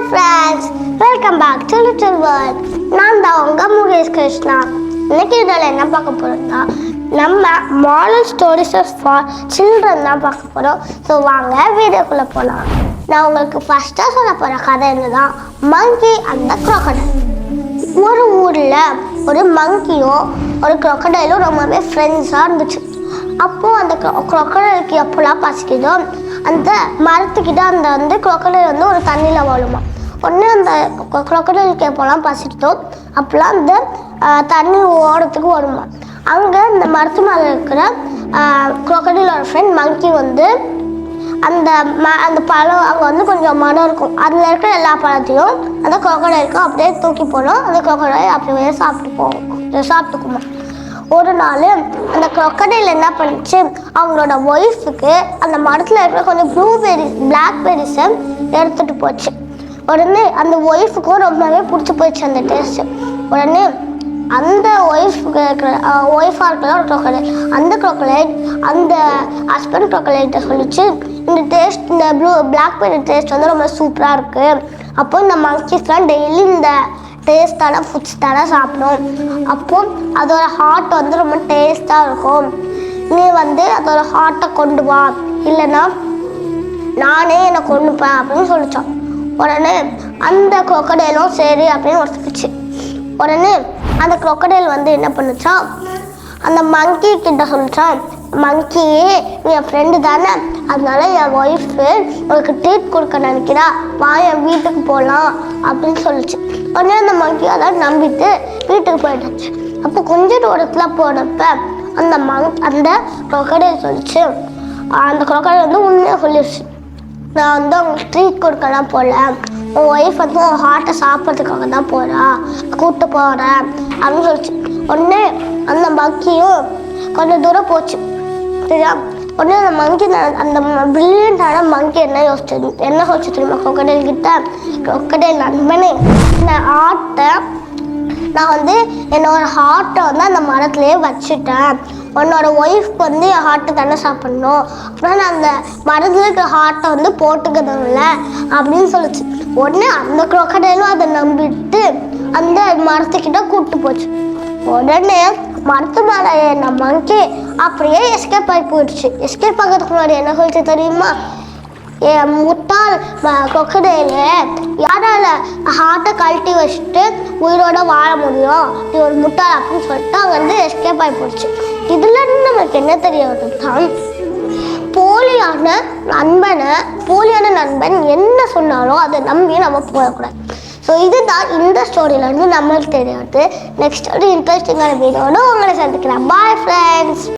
Hi friends, welcome back to Little World. நான் தான் உங்கள் முகேஷ் கிருஷ்ணா. இன்னைக்கு இதில் என்ன பார்க்க போகிறோம்னா, நம்ம மாரல் ஸ்டோரிஸ் ஃபார் சில்ட்ரன் தான் பார்க்க போகிறோம். ஸோ வாங்க வீடியோக்குள்ளே போகலாம். நான் உங்களுக்கு ஃபஸ்ட்டாக சொல்ல போகிற கதை என்னதான், மங்கி அண்ட் த crocodile. ஒரு ஊரில் ஒரு மங்கியும் ஒரு crocodileம் ரொம்பவே ஃப்ரெண்ட்ஸாக இருந்துச்சு. அப்போது அந்த crocodileக்கு எப்போலாம் பசிக்குதோ அந்த மரத்துக்கிட்ட அந்த crocodile ஒரு தண்ணியில் வாழுமா. உடனே அந்த crocodileக்கு எப்போலாம் பசிக்குதோ அப்போலாம் அந்த தண்ணி ஓடத்துக்கு வருமா. அங்கே இந்த மரத்து மேலே இருக்கிற crocodileோட ஃப்ரெண்ட் மங்கி அந்த பழம் அங்கே கொஞ்சம் மரம் இருக்கும். அதில் இருக்கிற எல்லா பழத்தையும் அந்த crocodileக்கும் அப்படியே தூக்கி போடும். அந்த crocodile அப்படியே சாப்பிட்டுக்குமா. ஒரு நாள் அந்த crocodile என்ன பண்ணிச்சு, அவங்களோட ஒய்ஃபுக்கு அந்த மரத்தில் இருக்கிற கொஞ்சம் பிளாக்பெரிஸை எடுத்துகிட்டு போச்சு. உடனே அந்த ஒய்ஃபுக்கும் ரொம்பவே பிடிச்சி போயிடுச்சு அந்த டேஸ்ட்டு. உடனே அந்த ஒய்ஃபாக இருக்கிற ஒரு crocodile, அந்த crocodile அந்த ஹஸ்பண்ட் crocodile சொல்லிச்சு, இந்த பிளாக்பெரி டேஸ்ட் ரொம்ப சூப்பராக இருக்குது. அப்போ இந்த மங்கீஸ்லாம் டெய்லி இந்த டேஸ்டான ஃபுட்ஸ் தானே சாப்பிடும். அப்போது அதோட ஹார்ட் ரொம்ப டேஸ்ட்டாக இருக்கும். நீ அதோட ஹார்ட்டை கொண்டு வா, இல்லைன்னா நானே என்னை கொண்டுப்பேன் அப்படின்னு சொல்லிச்சான். உடனே அந்த crocodileம் சரி அப்படின்னு ஒத்துக்குச்சு. உடனே அந்த crocodile என்ன பண்ணுச்சா, அந்த மங்கி கிட்ட சொல்லிச்சான், மங்கியே நீ என் ஃப்ரெண்டு தானே, அதனால என் ஒய்ஃபு உனக்கு ட்ரீட் கொடுக்க நினைக்கிறா, வா என் வீட்டுக்கு போகலாம் அப்படின்னு சொல்லிச்சு. உடனே அந்த மங்கி அதான் நம்பிட்டு வீட்டுக்கு போயிடுச்சு. அப்போ கொஞ்சம் தூரத்தில் போனப்ப அந்த crocodile சொல்லிச்சு, அந்த crocodile உண்மையாக சொல்லிடுச்சு, நான் உங்களுக்கு ட்ரீட் கொடுக்கலாம் போகல, உன் ஒய்ஃப் உன் ஹார்ட்டை சாப்பிட்றதுக்காக தான் போகிறா, கூப்பிட்டு போகிறேன் அப்படின்னு சொல்லிச்சு. உடனே அந்த மங்கியும் கொஞ்சம் தூரம் போச்சு. சரியா? உடனே அந்த மங்கி அந்த பிரில்லியண்டான மங்கி என்ன சொல்லிச்சு தெரியுமா crocodile கிட்ட, crocodile நண்பனே, இந்த ஆட்டை நான் என்னோட ஹார்ட்டை அந்த மரத்துலேயே வச்சுட்டேன். உன்னோட ஒய்ஃப்க்கு என் ஹார்ட்டை தானே சாப்பிட்ணும், அப்புறம் நான் அந்த மரத்தில் இருக்கிற ஹார்ட்டை போட்டுக்கிறதில்ல அப்படின்னு சொல்லிச்சு. உடனே அந்த crocodileம் அதை நம்பிட்டு அந்த மரத்துக்கிட்ட கூப்பிட்டு போச்சு. உடனே மரத்து மேலே நம்ம மங்கி அப்படியே எஸ்கேப் ஆகி போயிடுச்சு. எஸ்கேப் ஆகிறதுக்கு முன்னாடி என்ன சொல்லிச்சு தெரியுமா, முட்டாள் crocodile, யாரால ஹார்ட்டை கழட்டி வச்சுட்டு உயிரோட வாழ முடியும், நீ ஒரு முட்டாள் அப்படின்னு சொல்லிட்டு அங்கே எஸ்கேப் ஆகி போயிடுச்சு. இதுலேருந்து நமக்கு என்ன தெரிய வருதுதான், போலியான நண்பன் என்ன சொன்னாலும் அதை நம்பி நம்ம போகக்கூடாது. ஸோ இதுதான் இந்த ஸ்டோரியிலேருந்து நம்மளுக்கு தெரியாது. நெக்ஸ்ட் ஒரு இன்ட்ரெஸ்டிங்கான வீடியோட உங்களை சந்திக்கிறேன். Bye friends.